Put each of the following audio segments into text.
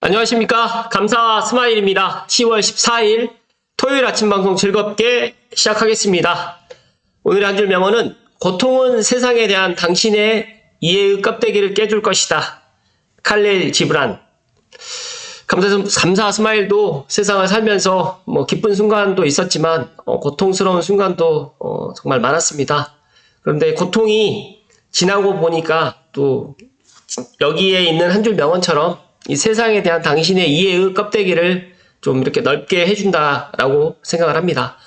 안녕하십니까. 감사 스마일입니다. 10월 14일 토요일 아침 방송 즐겁게 시작하겠습니다. 오늘의 한 줄 명언은 고통은 세상에 대한 당신의 이해의 껍데기를 깨줄 것이다. 칼렐 지브란. 감사 스마일도 세상을 살면서 기쁜 순간도 있었지만 고통스러운 순간도 정말 많았습니다. 그런데 고통이 지나고 보니까 또 여기에 있는 한 줄 명언처럼 이 세상에 대한 당신의 이해의 껍데기를 좀 이렇게 넓게 해준다라고 생각을 합니다.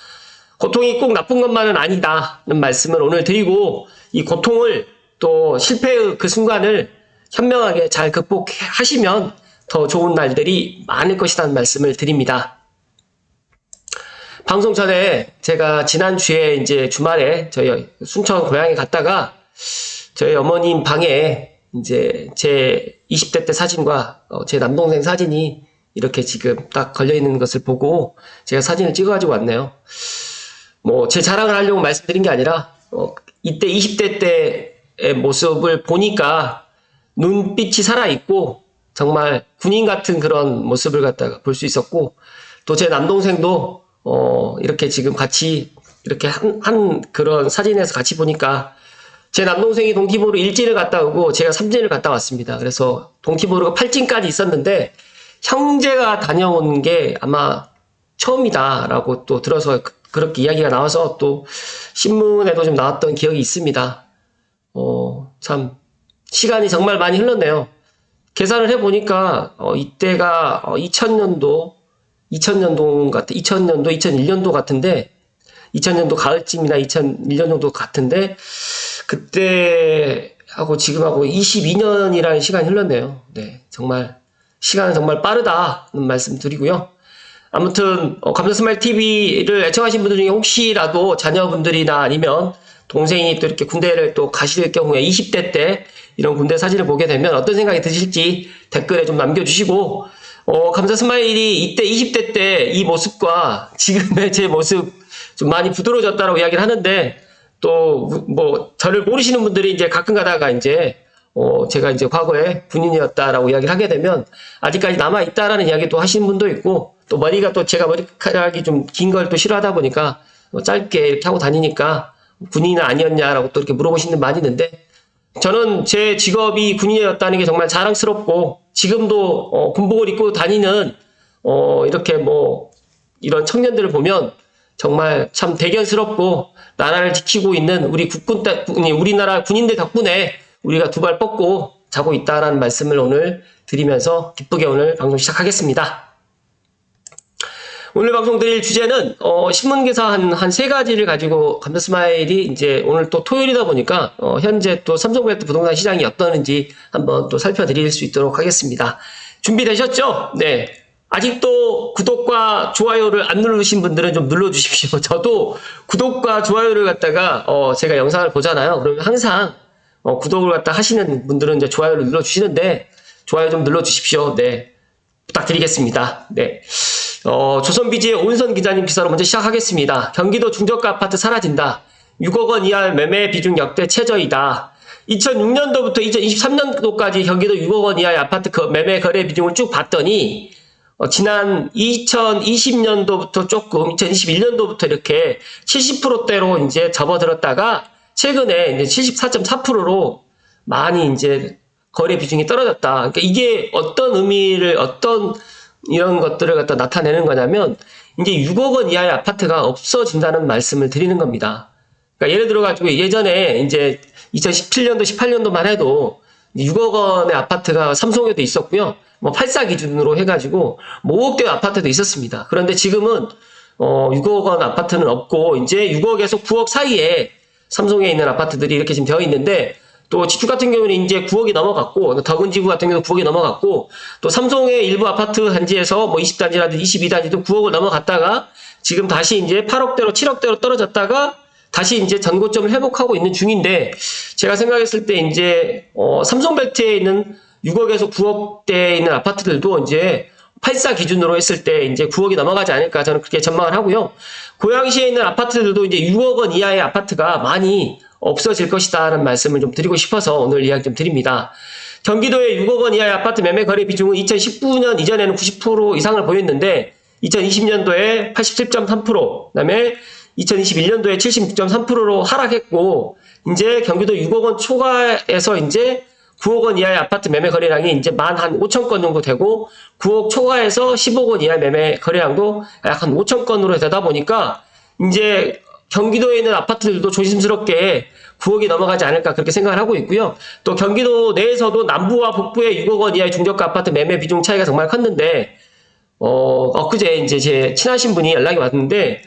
고통이 꼭 나쁜 것만은 아니다는 말씀을 오늘 드리고, 이 고통을 또 실패의 그 순간을 현명하게 잘 극복하시면 더 좋은 날들이 많을 것이라는 말씀을 드립니다. 방송 전에 제가 지난주에 이제 주말에 저희 순천 고향에 갔다가 저희 어머님 방에 이제 제 20대 때 사진과 제 남동생 사진이 이렇게 지금 딱 걸려있는 것을 보고 제가 사진을 찍어가지고 왔네요. 제 자랑을 하려고 말씀드린 게 아니라 이때 20대 때의 모습을 보니까 눈빛이 살아있고 정말 군인 같은 그런 모습을 갖다가 볼 수 있었고, 또 제 남동생도 이렇게 지금 같이 이렇게 한 그런 사진에서 같이 보니까 제 남동생이 동티보르 1진을 갔다 오고 제가 3진을 갔다 왔습니다. 그래서 동티보르가 8진까지 있었는데 형제가 다녀온 게 아마 처음이다라고 또 들어서 그렇게 이야기가 나와서 또 신문에도 좀 나왔던 기억이 있습니다. 참 시간이 정말 많이 흘렀네요. 계산을 해보니까 이때가 2000년도, 2001년도 같은데 2000년도 가을쯤이나 2001년 정도 같은데 그때하고 지금하고 22년이라는 시간이 흘렀네요. 네, 정말 시간은 정말 빠르다는 말씀 드리고요. 아무튼 감사스마일 TV를 애청하신 분들 중에 혹시라도 자녀분들이나 아니면 동생이 또 이렇게 군대를 또 가실 경우에 20대 때 이런 군대 사진을 보게 되면 어떤 생각이 드실지 댓글에 좀 남겨주시고, 감사스마일이 이때 20대 때 이 모습과 지금의 제 모습 좀 많이 부드러워졌다라고 이야기를 하는데, 또 저를 모르시는 분들이 이제 가끔 가다가 이제 제가 이제 과거에 군인이었다라고 이야기를 하게 되면 아직까지 남아 있다라는 이야기도 하시는 분도 있고, 또 머리가 또 제가 머리카락이 좀 긴 걸 또 싫어하다 보니까 짧게 이렇게 하고 다니니까 군인은 아니었냐라고 또 이렇게 물어보시는 분 많이 있는데, 저는 제 직업이 군인이었다는 게 정말 자랑스럽고, 지금도 군복을 입고 다니는 이렇게 이런 청년들을 보면 정말 참 대견스럽고, 나라를 지키고 있는 우리 우리나라 군인들 덕분에 우리가 두 발 뻗고 자고 있다라는 말씀을 오늘 드리면서 기쁘게 오늘 방송 시작하겠습니다. 오늘 방송 드릴 주제는 신문기사 한 세 가지를 가지고 감사스마일이 이제 오늘 또 토요일이다 보니까 현재 또 삼성벨트 부동산 시장이 어떠는지 한번 또 살펴드릴 수 있도록 하겠습니다. 준비되셨죠? 네. 아직도 구독과 좋아요를 안 누르신 분들은 좀 눌러주십시오. 저도 구독과 좋아요를 갖다가 제가 영상을 보잖아요. 그러면 항상 구독을 갖다 하시는 분들은 이제 좋아요를 눌러주시는데, 좋아요 좀 눌러주십시오. 네. 부탁드리겠습니다. 네. 조선비지의 온선 기자님 기사로 먼저 시작하겠습니다. 경기도 중저가 아파트 사라진다. 6억 원 이하 매매 비중 역대 최저이다. 2006년도부터 2023년도까지 경기도 6억 원 이하의 아파트 매매 거래 비중을 쭉 봤더니 지난 2020년도부터 조금 2021년도부터 이렇게 70%대로 이제 접어들었다가 최근에 이제 74.4%로 많이 이제 거래 비중이 떨어졌다. 그러니까 이게 어떤 의미를, 어떤 이런 것들을 갖다 나타내는 거냐면, 이제 6억 원 이하의 아파트가 없어진다는 말씀을 드리는 겁니다. 그러니까 예를 들어가지고 예전에 이제 2017년도, 18년도만 해도 6억 원의 아파트가 삼성에도 있었고요. 84 기준으로 해가지고 5억대 아파트도 있었습니다. 그런데 지금은 6억 원 아파트는 없고 이제 6억에서 9억 사이에 삼성에 있는 아파트들이 이렇게 지금 되어 있는데, 또 지축 같은 경우는 이제 9억이 넘어갔고, 덕은지구 같은 경우는 9억이 넘어갔고, 또 삼성의 일부 아파트 단지에서 20단지라든지 22단지도 9억을 넘어갔다가 지금 다시 이제 8억대로 7억대로 떨어졌다가 다시 이제 전고점을 회복하고 있는 중인데, 제가 생각했을 때 이제 삼성벨트에 있는 6억에서 9억대에 있는 아파트들도 이제 84 기준으로 했을 때 이제 9억이 넘어가지 않을까 저는 그렇게 전망을 하고요. 고양시에 있는 아파트들도 이제 6억 원 이하의 아파트가 많이 없어질 것이다라는 말씀을 좀 드리고 싶어서 오늘 이야기 좀 드립니다. 경기도의 6억 원 이하의 아파트 매매 거래 비중은 2019년 이전에는 90% 이상을 보였는데 2020년도에 87.3%, 그다음에 2021년도에 76.3%로 하락했고 이제 경기도 6억 원 초과에서 이제 9억 원 이하의 아파트 매매 거래량이 이제 만 한 5천 건 정도 되고 9억 초과에서 10억 원 이하의 매매 거래량도 약 한 5천 건으로 되다 보니까 이제 경기도에 있는 아파트들도 조심스럽게 9억이 넘어가지 않을까 그렇게 생각을 하고 있고요. 또 경기도 내에서도 남부와 북부의 6억 원 이하의 중저가 아파트 매매 비중 차이가 정말 컸는데 엊그제 이제 제 친하신 분이 연락이 왔는데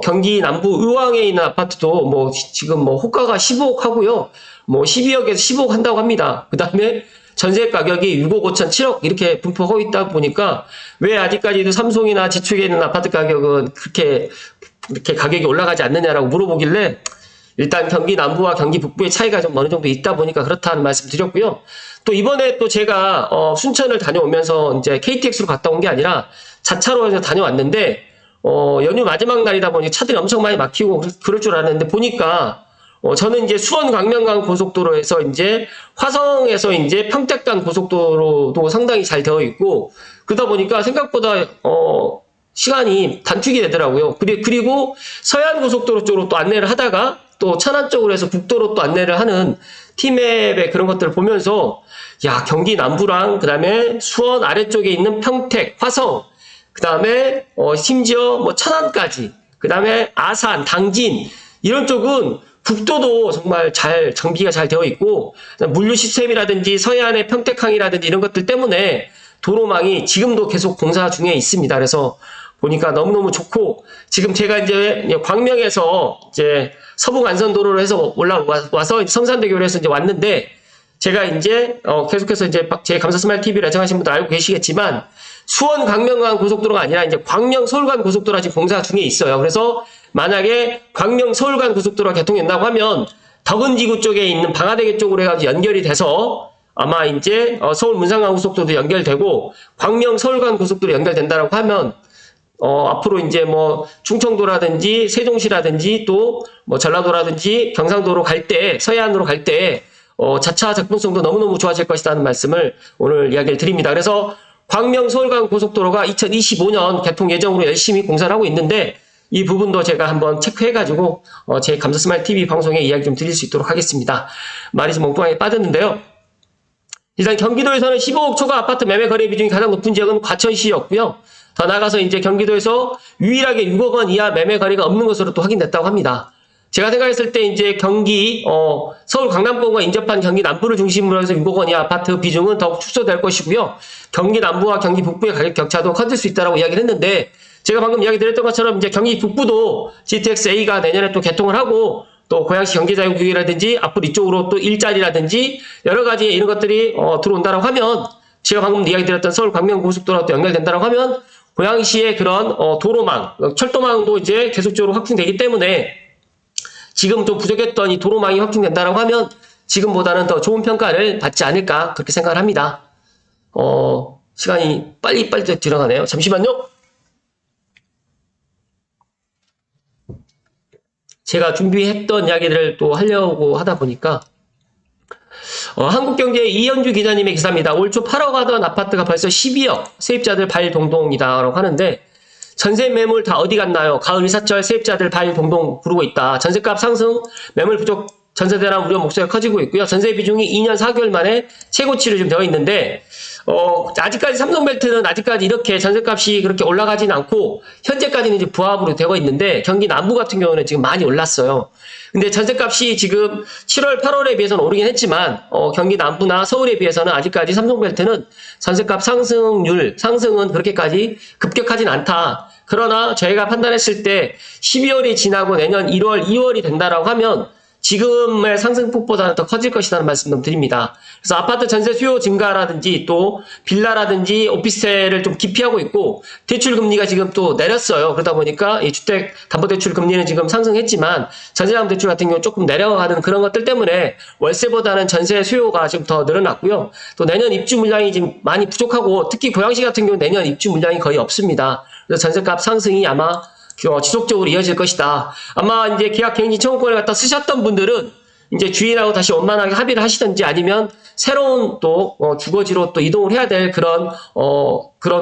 경기 남부 의왕에 있는 아파트도 뭐 지금 뭐 호가가 15억 하고요. 뭐 12억에서 15억 한다고 합니다. 그 다음에 전세 가격이 6억 5천 7억 이렇게 분포하고 있다 보니까 왜 아직까지도 삼성이나 지축에 있는 아파트 가격은 그렇게 가격이 올라가지 않느냐라고 물어보길래 일단 경기 남부와 경기 북부의 차이가 좀 어느 정도 있다 보니까 그렇다는 말씀 드렸고요. 또 이번에 또 제가 순천을 다녀오면서 이제 KTX로 갔다 온 게 아니라 자차로 해서 다녀왔는데 연휴 마지막 날이다 보니 차들이 엄청 많이 막히고 그럴 줄 알았는데 보니까 저는 이제 수원 광명간 고속도로에서 이제 화성에서 이제 평택 간 고속도로도 상당히 잘 되어 있고 그러다 보니까 생각보다 시간이 단축이 되더라고요. 그리고 서해안 고속도로 쪽으로 또 안내를 하다가 또 천안 쪽으로 해서 국도로 또 안내를 하는 T맵의 그런 것들을 보면서 야 경기 남부랑 그 다음에 수원 아래쪽에 있는 평택, 화성 그 다음에 심지어 뭐 천안까지 그 다음에 아산, 당진 이런 쪽은 국도도 정말 잘 정비가 잘 되어 있고 물류 시스템이라든지 서해안의 평택항이라든지 이런 것들 때문에 도로망이 지금도 계속 공사 중에 있습니다. 그래서 보니까 너무너무 좋고 지금 제가 이제 광명에서 이제 서부 간선도로로 해서 올라와서 성산대교로 해서 이제 왔는데 제가 이제 계속해서 이제 제 감사스마일 TV를 애청하신 분들 알고 계시겠지만 수원 광명간 고속도로가 아니라 이제 광명 서울간 고속도로가 지금 공사 중에 있어요. 그래서 만약에 광명 서울간 고속도로가 개통된다고 하면 덕은지구 쪽에 있는 방화대교 쪽으로 해가지고 연결이 돼서 아마 이제 서울 문상간 고속도로도 연결되고 광명 서울간 고속도로 연결된다라고 하면 앞으로 이제 뭐 충청도라든지 세종시라든지 또 뭐 전라도라든지 경상도로 갈 때 서해안으로 갈 때 자차 접근성도 너무너무 좋아질 것이라는 말씀을 오늘 이야기를 드립니다. 그래서 광명 서울간 고속도로가 2025년 개통 예정으로 열심히 공사를 하고 있는데 이 부분도 제가 한번 체크해가지고 제 감사스마일 TV 방송에 이야기 좀 드릴 수 있도록 하겠습니다. 말이 좀 엉뚱하게 빠졌는데요. 일단 경기도에서는 15억 초과 아파트 매매 거래 비중이 가장 높은 지역은 과천시였고요. 더 나아가서 이제 경기도에서 유일하게 6억 원 이하 매매 거래가 없는 것으로 또 확인됐다고 합니다. 제가 생각했을 때 이제 경기 서울 강남권과 인접한 경기 남부를 중심으로 해서 6억 원 이하 아파트 비중은 더욱 축소될 것이고요. 경기 남부와 경기 북부의 가격 격차도 커질 수 있다라고 이야기를 했는데 제가 방금 이야기 드렸던 것처럼 이제 경기 북부도 GTX-A가 내년에 또 개통을 하고 또 고양시 경제자유구역이라든지 앞으로 이쪽으로 또 일자리라든지 여러 가지 이런 것들이 들어온다라고 하면 제가 방금 이야기 드렸던 서울 광명 고속도로와 또 연결된다라고 하면 고양시의 그런 도로망, 철도망도 이제 계속적으로 확충되기 때문에 지금 좀 부족했던 이 도로망이 확충된다라고 하면 지금보다는 더 좋은 평가를 받지 않을까 그렇게 생각을 합니다. 시간이 빨리빨리 들어가네요. 잠시만요. 제가 준비했던 이야기들을 또 하려고 하다 보니까 한국경제 이현주 기자님의 기사입니다. 올 초 8억 하던 아파트가 벌써 12억 세입자들 발동동이다라고 하는데 전세 매물 다 어디 갔나요? 가을 이사철 세입자들 발동동 부르고 있다. 전세값 상승, 매물 부족 전세에 대한 우려 목소리가 커지고 있고요. 전세 비중이 2년 4개월 만에 최고치를 좀 되어 있는데 아직까지 삼성벨트는 아직까지 이렇게 전세값이 그렇게 올라가지는 않고 현재까지는 이제 부합으로 되어 있는데 경기 남부 같은 경우는 지금 많이 올랐어요. 근데 전세값이 지금 7월, 8월에 비해서는 오르긴 했지만 경기 남부나 서울에 비해서는 아직까지 삼성벨트는 전세값 상승은 그렇게까지 급격하진 않다. 그러나 저희가 판단했을 때 12월이 지나고 내년 1월, 2월이 된다라고 하면 지금의 상승폭보다는 더 커질 것이라는 말씀 좀 드립니다. 그래서 아파트 전세 수요 증가라든지 또 빌라라든지 오피스텔을 좀 기피하고 있고 대출 금리가 지금 또 내렸어요. 그러다 보니까 이 주택 담보대출 금리는 지금 상승했지만 전세담보대출 같은 경우 조금 내려가는 그런 것들 때문에 월세보다는 전세 수요가 지금 더 늘어났고요. 또 내년 입주 물량이 지금 많이 부족하고 특히 고양시 같은 경우 내년 입주 물량이 거의 없습니다. 그래서 전세값 상승이 아마 지속적으로 이어질 것이다. 아마 이제 계약갱신 청구권을 갖다 쓰셨던 분들은 이제 주인하고 다시 원만하게 합의를 하시든지 아니면 새로운 또 주거지로 또 이동을 해야 될 그런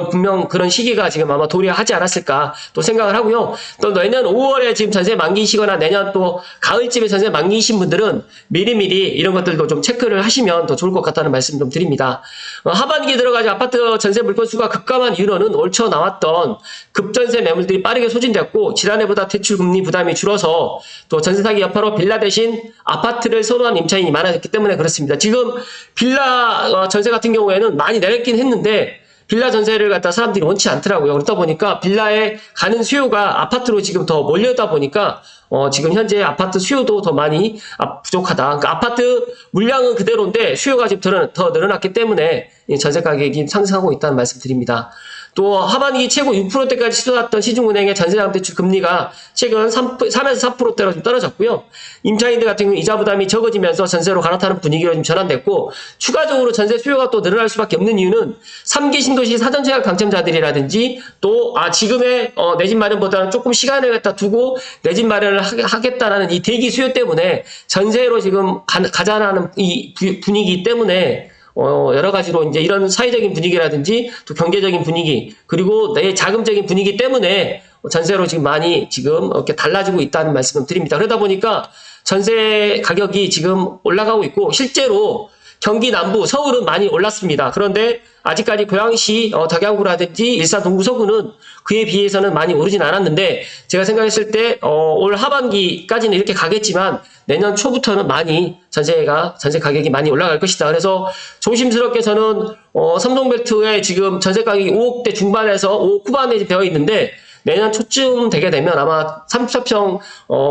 분명 그런 시기가 지금 아마 도래하지 않았을까 또 생각을 하고요. 또 내년 5월에 지금 전세 만기시거나 내년 또 가을쯤에 전세 만기이신 분들은 미리미리 이런 것들도 좀 체크를 하시면 더 좋을 것 같다는 말씀 좀 드립니다. 하반기에 들어가지 아파트 전세 물건 수가 급감한 이유는 올 초 나왔던 급전세 매물들이 빠르게 소진됐고 지난해보다 대출 금리 부담이 줄어서 또 전세 사기 여파로 빌라 대신 아파트를 선호한 임차인이 많아졌기 때문에 그렇습니다. 지금 빌라 전세 같은 경우에는 많이 내렸긴 했는데 빌라 전세를 갖다 사람들이 원치 않더라고요. 그러다 보니까 빌라에 가는 수요가 아파트로 지금 더 몰려다 보니까 지금 현재 아파트 수요도 더 많이 부족하다. 그러니까 아파트 물량은 그대로인데 수요가 지금 더 늘어났기 때문에 전세 가격이 상승하고 있다는 말씀 드립니다. 또 하반기 최고 6%대까지 치솟았던 시중은행의 전세장대출 금리가 최근 3에서 4%대로 좀 떨어졌고요. 임차인들 같은 경우 이자 부담이 적어지면서 전세로 갈아타는 분위기로 좀 전환됐고 추가적으로 전세 수요가 또 늘어날 수밖에 없는 이유는 3기 신도시 사전청약 당첨자들이라든지 또 지금의 내 집 마련보다는 조금 시간을 갖다 두고 내 집 마련을 하겠다라는 이 대기 수요 때문에 전세로 지금 가자라는 이 분위기 때문에 여러 가지로 이제 이런 사회적인 분위기라든지 또 경제적인 분위기 그리고 내 자금적인 분위기 때문에 전세로 지금 많이 지금 이렇게 달라지고 있다는 말씀을 드립니다. 그러다 보니까 전세 가격이 지금 올라가고 있고 실제로 경기 남부 서울은 많이 올랐습니다. 그런데 아직까지 고양시 덕양구라든지 일산 동구 서구는 그에 비해서는 많이 오르진 않았는데 제가 생각했을 때 올 하반기까지는 이렇게 가겠지만 내년 초부터는 많이 전세 가격이 많이 올라갈 것이다. 그래서 조심스럽게 저는 삼성벨트에 지금 전세 가격이 5억대 중반에서 5억 후반에 되어 있는데 내년 초쯤 되게 되면 아마 34평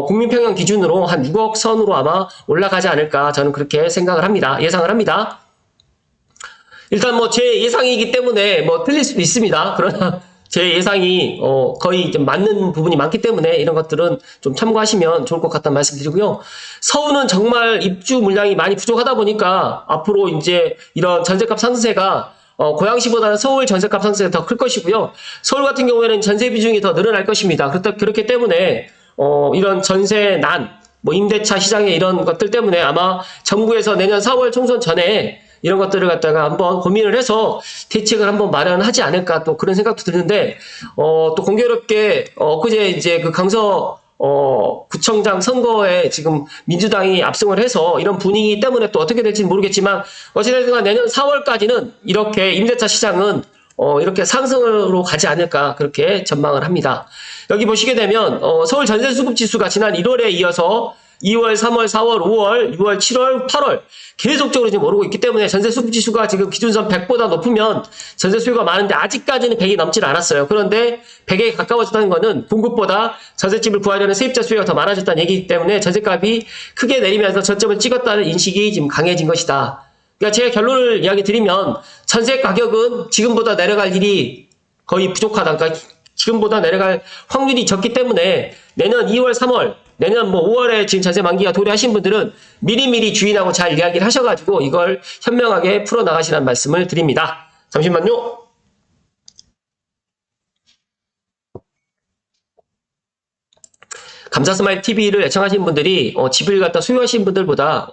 국민평형 기준으로 한 6억 선으로 아마 올라가지 않을까 저는 그렇게 생각을 합니다. 예상을 합니다. 일단 뭐 제 예상이기 때문에 뭐 틀릴 수도 있습니다. 그러나 제 예상이 거의 좀 맞는 부분이 많기 때문에 이런 것들은 좀 참고하시면 좋을 것 같다는 말씀드리고요. 서울은 정말 입주 물량이 많이 부족하다 보니까 앞으로 이제 이런 전세값 상승세가 고양시보다는 서울 전세값 상승세가 더 클 것이고요. 서울 같은 경우에는 전세 비중이 더 늘어날 것입니다. 그렇기 때문에 이런 전세난, 뭐 임대차 시장의 이런 것들 때문에 아마 정부에서 내년 4월 총선 전에 이런 것들을 갖다가 한번 고민을 해서 대책을 한번 마련하지 않을까 또 그런 생각도 드는데 또 공교롭게 그제 이제 그 강서 구청장 선거에 지금 민주당이 압승을 해서 이런 분위기 때문에 또 어떻게 될지는 모르겠지만 어찌됐든 내년 4월까지는 이렇게 임대차 시장은 이렇게 상승으로 가지 않을까 그렇게 전망을 합니다. 여기 보시게 되면 서울 전세 수급 지수가 지난 1월에 이어서 2월, 3월, 4월, 5월, 6월, 7월, 8월 계속적으로 지금 오르고 있기 때문에 전세 수급 지수가 지금 기준선 100보다 높으면 전세 수요가 많은데 아직까지는 100이 넘질 않았어요. 그런데 100에 가까워졌다는 것은 공급보다 전세집을 구하려는 세입자 수요가 더 많아졌다는 얘기이기 때문에 전세값이 크게 내리면서 저점을 찍었다는 인식이 지금 강해진 것이다. 그러니까 제가 결론을 이야기 드리면 전세 가격은 지금보다 내려갈 일이 거의 부족하다. 그러니까 지금보다 내려갈 확률이 적기 때문에 내년 2월, 3월 내년 뭐 5월에 지금 전세 만기가 도래하신 분들은 미리미리 주인하고 잘 이야기를 하셔가지고 이걸 현명하게 풀어나가시라는 말씀을 드립니다. 잠시만요. 감사스마일 TV를 애청하시는 분들이 집을 갖다 소유하시는 분들보다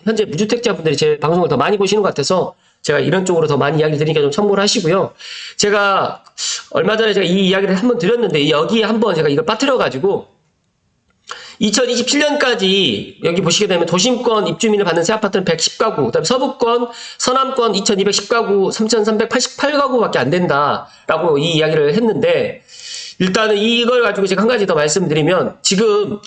현재 무주택자분들이 제 방송을 더 많이 보시는 것 같아서 제가 이런 쪽으로 더 많이 이야기를 드리니까 좀 참고를 하시고요. 제가 얼마 전에 제가 이 이야기를 한번 드렸는데 여기에 한번 제가 이걸 빠뜨려가지고 2027년까지 여기 보시게 되면 도심권 입주민을 받는 새 아파트는 110가구, 그다음에 서부권, 서남권 2210가구, 3388가구밖에 안 된다라고 이 이야기를 했는데 일단은 이걸 가지고 제가 한 가지 더 말씀드리면 지금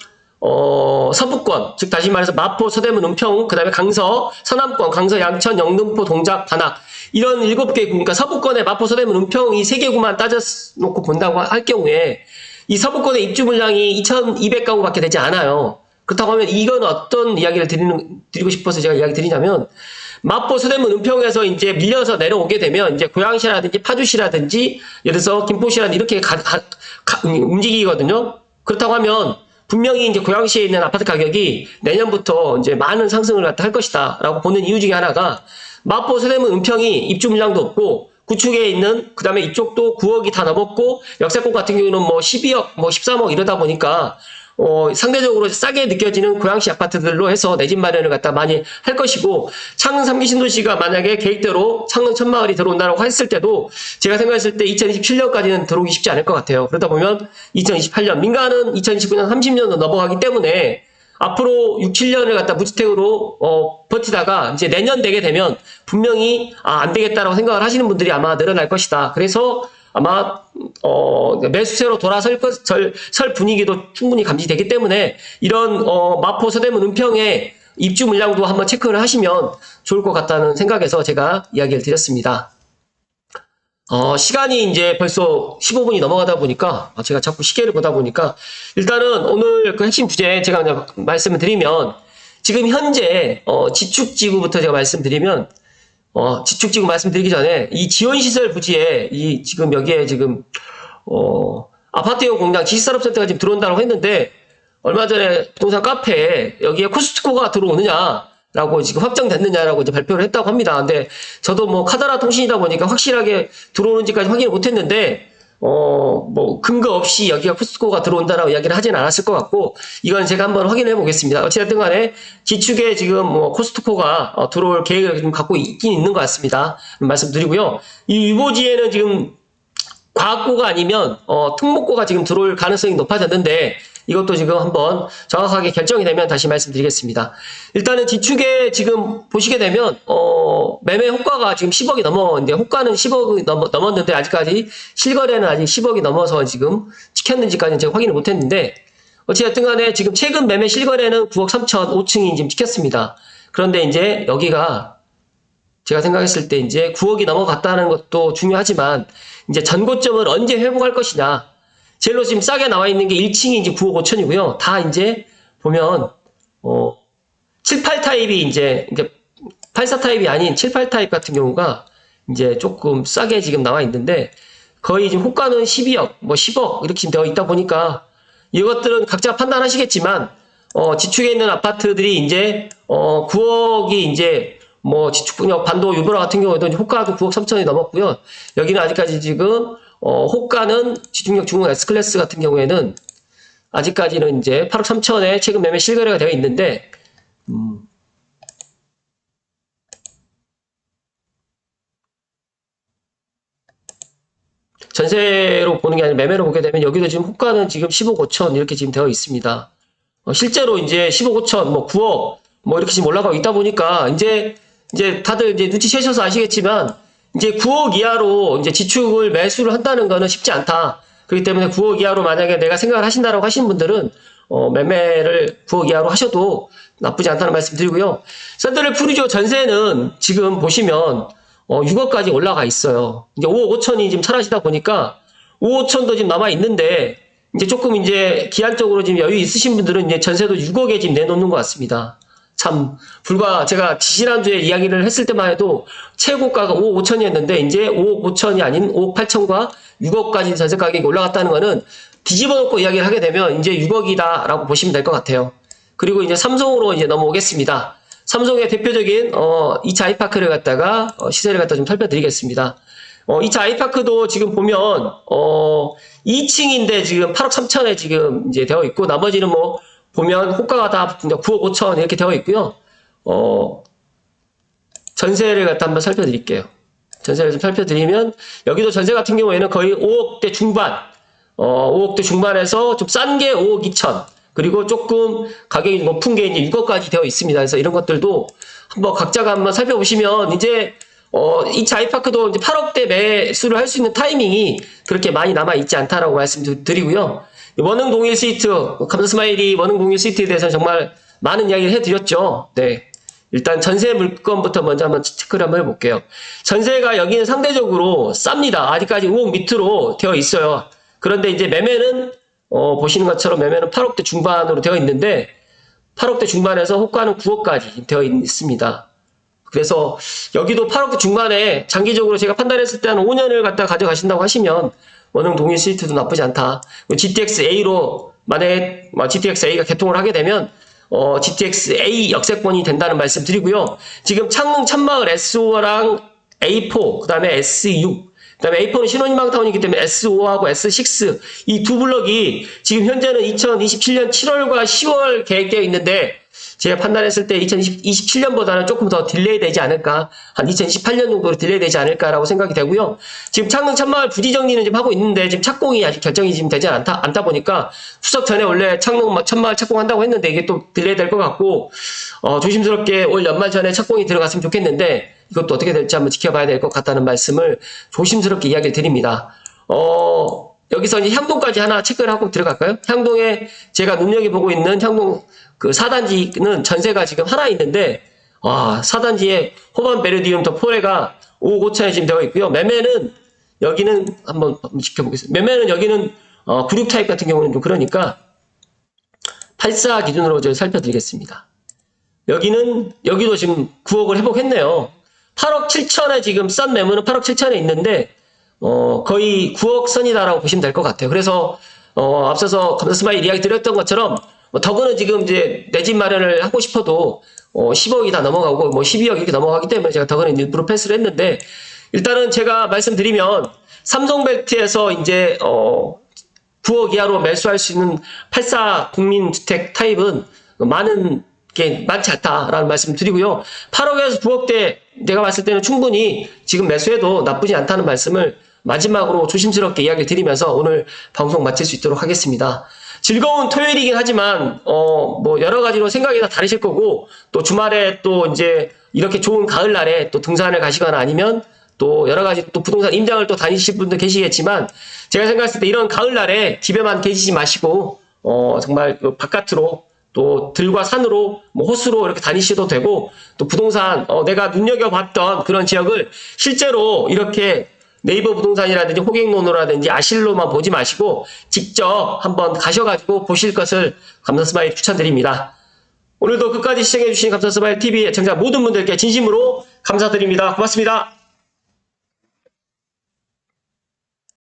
서부권, 즉 다시 말해서 마포, 서대문, 은평, 그다음에 강서, 서남권, 강서, 양천, 영등포, 동작, 관악 이런 7개 구, 그러니까 서부권에 마포, 서대문, 은평 이 3개구만 따져놓고 본다고 할 경우에 이 서부권의 입주 물량이 2200가구밖에 되지 않아요. 그렇다고 하면 이건 어떤 이야기를 드리고 싶어서 제가 이야기 드리냐면 마포, 서대문, 은평에서 이제 밀려서 내려오게 되면 이제 고양시라든지 파주시라든지 예를 들어서 김포시라든지 이렇게 움직이거든요. 그렇다고 하면 분명히 이제 고양시에 있는 아파트 가격이 내년부터 이제 많은 상승을 갖다 할 것이다 라고 보는 이유 중에 하나가 마포, 서대문, 은평이 입주 물량도 없고 구축에 있는 그 다음에 이쪽도 9억이 다 넘었고 역세권 같은 경우는 뭐 12억, 뭐 13억 이러다 보니까 상대적으로 싸게 느껴지는 고양시 아파트들로 해서 내 집 마련을 갖다 많이 할 것이고, 창릉 3기 신도시가 만약에 계획대로 창릉 천마을이 들어온다고 했을 때도 제가 생각했을 때 2027년까지는 들어오기 쉽지 않을 것 같아요. 그러다 보면 2028년, 민간은 2029년 30년도 넘어가기 때문에 앞으로 6, 7년을 갖다 무주택으로 버티다가 이제 내년 되게 되면 분명히 안 되겠다라고 생각을 하시는 분들이 아마 늘어날 것이다. 그래서 아마 매수세로 돌아설 설 분위기도 충분히 감지되기 때문에 이런 마포, 서대문, 은평의 입주 물량도 한번 체크를 하시면 좋을 것 같다는 생각에서 제가 이야기를 드렸습니다. 시간이 이제 벌써 15분이 넘어가다 보니까, 제가 자꾸 시계를 보다 보니까, 일단은 오늘 그 핵심 주제 제가 그냥 말씀을 드리면, 지금 현재, 지축지구부터 제가 말씀드리면, 지축지구 말씀드리기 전에, 이 지원시설 부지에, 지금 여기에 지금, 아파트용 공장 지식산업센터가 지금 들어온다고 했는데, 얼마 전에 부동산 카페에 여기에 코스트코가 들어오느냐, 라고 지금 확정됐느냐라고 이제 발표를 했다고 합니다. 근데 저도 뭐 카더라 통신이다 보니까 확실하게 들어오는지까지 확인을 못 했는데, 뭐 근거 없이 여기가 코스트코가 들어온다라고 이야기를 하진 않았을 것 같고, 이건 제가 한번 확인해 보겠습니다. 어찌됐든 간에 지축에 지금 뭐 코스트코가 들어올 계획을 지금 갖고 있긴 있는 것 같습니다. 말씀드리고요. 이 유보지에는 지금 과학고가 아니면 특목고가 지금 들어올 가능성이 높아졌는데, 이것도 지금 한번 정확하게 결정이 되면 다시 말씀드리겠습니다. 일단은 지축에 지금 보시게 되면 매매 호가가 지금 10억이 넘었는데, 호가는 10억이 넘었는데 아직까지 실거래는 아직 10억이 넘어서 지금 찍혔는지까지는 제가 확인을 못했는데, 어찌됐든 간에 지금 최근 매매 실거래는 9억 3천 5층이 지금 찍혔습니다. 그런데 이제 여기가 제가 생각했을 때 이제 9억이 넘어갔다는 것도 중요하지만, 이제 전고점을 언제 회복할 것이냐. 제일로 지금 싸게 나와 있는 게 1층이 이제 9억 5천이고요. 다 이제 보면 7, 8 타입이 이제 8, 4 타입이 아닌 7, 8 타입 같은 경우가 이제 조금 싸게 지금 나와 있는데, 거의 지금 호가는 12억, 뭐 10억 이렇게 지금 되어 있다 보니까 이것들은 각자 판단하시겠지만, 지축에 있는 아파트들이 이제 9억이 이제 뭐 지축 반도 유보라 같은 경우에도 호가도 9억 3천이 넘었고요. 여기는 아직까지 지금 호가는 지중력 중흥 S클래스 같은 경우에는 아직까지는 이제 8억 3천에 최근 매매 실거래가 되어 있는데, 전세로 보는 게 아니라 매매로 보게 되면 여기도 지금 호가는 지금 10억 5천 이렇게 지금 되어 있습니다. 실제로 이제 10억 5천, 뭐 9억, 뭐 이렇게 지금 올라가고 있다 보니까 이제 다들 이제 눈치채셔서 아시겠지만, 이제 9억 이하로 이제 지축을 매수를 한다는 거는 쉽지 않다. 그렇기 때문에 9억 이하로 만약에 내가 생각을 하신다라고 하시는 분들은 매매를 9억 이하로 하셔도 나쁘지 않다는 말씀 드리고요. 샌드레 푸르지오 전세는 지금 보시면 6억까지 올라가 있어요. 이제 5억 5천이 지금 철하시다 보니까 5억 5천도 지금 남아 있는데, 이제 조금 이제 기한적으로 지금 여유 있으신 분들은 이제 전세도 6억에 지금 내놓는 것 같습니다. 참, 불과 제가 지지난주에 이야기를 했을 때만 해도 최고가가 5억 5천이었는데, 이제 5억 5천이 아닌 5억 8천과 6억까지 전세 가격이 올라갔다는 거는 뒤집어 놓고 이야기를 하게 되면 이제 6억이다라고 보시면 될 것 같아요. 그리고 이제 삼성으로 이제 넘어오겠습니다. 삼성의 대표적인 2차 아이파크를 갖다가 시세를 갖다 좀 살펴드리겠습니다. 2차 아이파크도 지금 보면 2층인데 지금 8억 3천에 지금 이제 되어 있고, 나머지는 뭐 보면 호가가 다 9억 5천 이렇게 되어 있고요. 전세를 갖다 한번 살펴드릴게요. 전세를 좀 살펴드리면, 여기도 전세 같은 경우에는 거의 5억대 중반, 5억대 중반에서 좀 싼 게 5억 2천, 그리고 조금 가격이 높은 게 이제 6억까지 되어 있습니다. 그래서 이런 것들도 한번 각자가 한번 살펴보시면, 이제 2차 아이파크도 이제 8억대 매수를 할 수 있는 타이밍이 그렇게 많이 남아있지 않다라고 말씀드리고요. 원흥 동일 스위트, 감사스마일이 원흥 동일 스위트에 대해서 정말 많은 이야기를 해드렸죠. 네. 일단 전세 물건부터 먼저 한번 체크를 한번 해볼게요. 전세가 여기는 상대적으로 쌉니다. 아직까지 5억 밑으로 되어 있어요. 그런데 이제 매매는, 보시는 것처럼 매매는 8억대 중반으로 되어 있는데, 8억대 중반에서 호가는 9억까지 되어 있습니다. 그래서 여기도 8억대 중반에 장기적으로 제가 판단했을 때 한 5년을 갖다 가져가신다고 하시면 원흥 동일 스위트도 나쁘지 않다. GTX-A로 만약에 GTX-A가 개통을 하게 되면 GTX-A 역세권이 된다는 말씀 드리고요. 지금 창릉 천마을 S5랑 A4, 그 다음에 S6, 그다음에 A4는 신혼희망 타운이기 때문에 S5하고 S6 이 두 블럭이 지금 현재는 2027년 7월과 10월 계획되어 있는데 제가 판단했을 때 2027년보다는 조금 더 딜레이 되지 않을까, 한 2028년 정도로 딜레이 되지 않을까라고 생각이 되고요. 지금 창릉 천마을 부지 정리는 지금 하고 있는데 지금 착공이 아직 결정이 지금 되지 않다 보니까 추석 전에 원래 창릉 천마을 착공한다고 했는데 이게 또 딜레이 될 것 같고 조심스럽게 올 연말 전에 착공이 들어갔으면 좋겠는데 이것도 어떻게 될지 한번 지켜봐야 될 것 같다는 말씀을 조심스럽게 이야기를 드립니다. 여기서 이제 향동까지 하나 체크를 하고 들어갈까요? 향동에 제가 눈여겨보고 있는 향동 그 4단지는 전세가 지금 하나 있는데, 4단지에 호반 베르디움 더 포레가 5억 5천에 지금 되어 있고요. 매매는 여기는 한번 지켜보겠습니다. 매매는 여기는 96 타입 같은 경우는 좀 그러니까 84 기준으로 저 살펴드리겠습니다. 여기도 지금 9억을 회복했네요. 8억 7천에 지금 싼 매물은 8억 7천에 있는데, 거의 9억 선이다라고 보시면 될 것 같아요. 그래서, 앞서서 감사스마일 이야기 드렸던 것처럼, 더그는 지금 이제 내 집 마련을 하고 싶어도, 10억이 다 넘어가고, 12억 이렇게 넘어가기 때문에 제가 더그는 일부러 패스를 했는데, 일단은 제가 말씀드리면, 삼성벨트에서 이제, 9억 이하로 매수할 수 있는 84 국민주택 타입은 많지 않다라는 말씀 드리고요. 8억에서 9억대 내가 봤을 때는 충분히 지금 매수해도 나쁘지 않다는 말씀을 마지막으로 조심스럽게 이야기를 드리면서 오늘 방송 마칠 수 있도록 하겠습니다. 즐거운 토요일이긴 하지만 여러 가지로 생각이 다 다르실 거고 또 주말에 또 이제 이렇게 좋은 가을날에 또 등산을 가시거나 아니면 또 여러 가지 또 부동산 임장을 또 다니실 분도 계시겠지만 제가 생각했을 때 이런 가을날에 집에만 계시지 마시고 정말 바깥으로 또 들과 산으로 호수로 이렇게 다니셔도 되고 또 부동산 내가 눈여겨봤던 그런 지역을 실제로 이렇게 네이버 부동산이라든지 호갱노노라든지 아실로만 보지 마시고 직접 한번 가셔가지고 보실 것을 감사스마일 추천드립니다. 오늘도 끝까지 시청해주신 감사스마일 TV 애청자 모든 분들께 진심으로 감사드립니다. 고맙습니다.